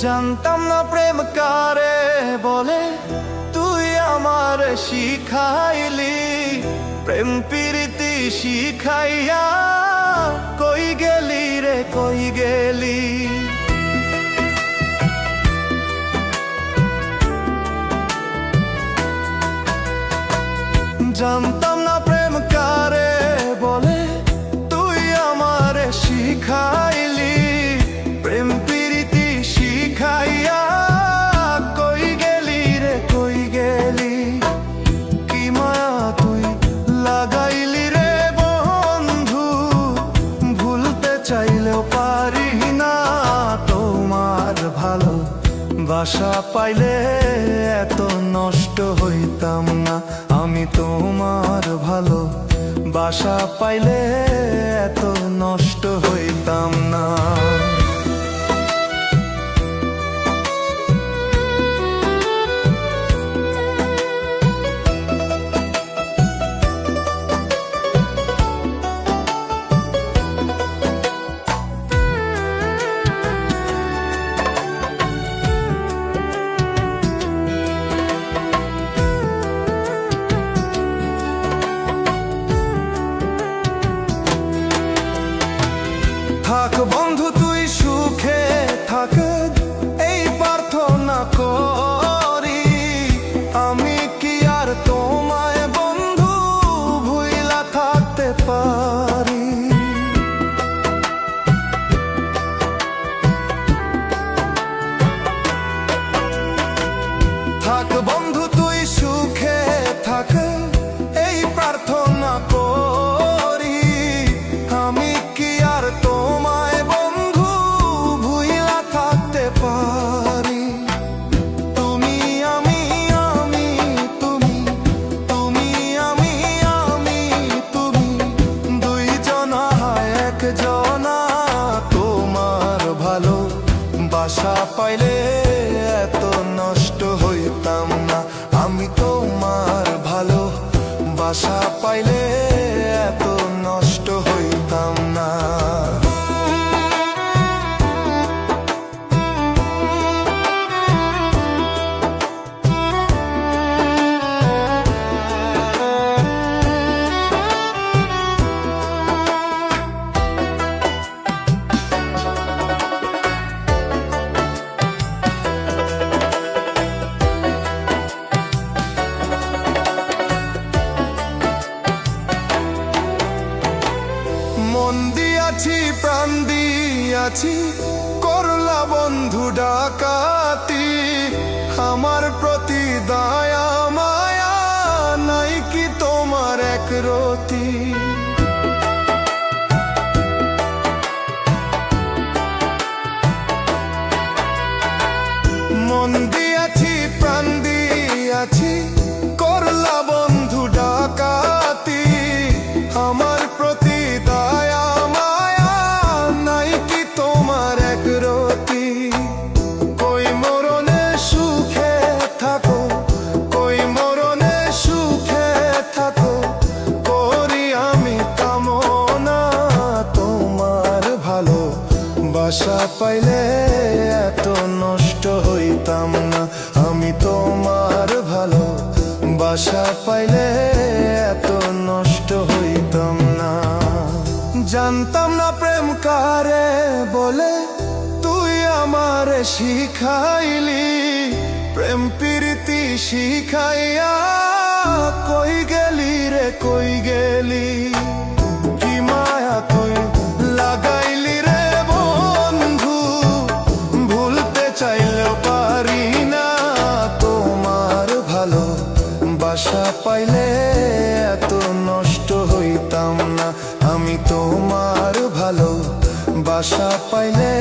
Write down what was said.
জানতাম না প্রেম কারে বলে, তুই আমার শিখাইলি। প্রেম প্রীতি শিখাইয়া কই গেলি রে কই গেলি। জানতাম না প্রেম কারে বলে, তুই আমার শিখাইলি। প্রেম প্রীতি শিখাইয়া কই গেলি রে কই গেলি। কি মায়া তুই লাগাইলি রে বন্ধু, ভুলতে চাইলেও পারি না। তোমার ভালো বাসা পাইলে এত নষ্ট হইতাম না। আমি তোমার ভালো বাসা পাইলে এত নষ্ট হইতাম না। থাক বন্ধু তুই সুখে থাক, এই প্রার্থনা করি। আমি কি আর তোমায় বন্ধু ভুইলা থাকতে পারি। থাক বন্ধু তুই সুখে থাক, এই প্রার্থনা করি। আমি কি আর তোমায় বন্ধু ভুইলা থাকতে পারি। তুমি আমি আমি তুমি, তুমি আমি আমি তুমি, দুইজনা একজনা। তোমার ভালো বাসা পাইলে এত নষ্ট হইতাম না। আমি তোমার ভালো বাসা পাইলে এত নষ্ট হইতাম না। মন দিয়াছি প্রাণ দিয়াছি, করলা বন্ধু ডাকাতি। আমার প্রতি দয়া মায়া নাই কি তোমার একরতি। মন দিয়াছি প্রাণ দিয়াছি, করলা বন্ধু ডাকাতি। আমার প্রতি দয়া মায়া নাই কি তোমার একরতি। কই মরণে সুখে থাকো, কই মরণে সুখে থাকো, করি আমি কামনা। তোমার ভালো বাসা পাইলে এত নষ্ট হইতাম না। আমি তোমার ভালো বাসা পাইলে এত নষ্ট হইতাম না। জানতাম না প্রেম কারে বলে, তুই আমার শিখাইলি। প্রেম প্রীতি শিখাইয়া কই গেলি রে কই গেলি। কি মায়া তুই লাগাইলি রে বন্ধু, ভুলতে চাইলেও পারি না। তোমার ভালো বাসা পাইলে এত নষ্ট হইতাম না। আমি তোমার ভালো বাসা পাইলে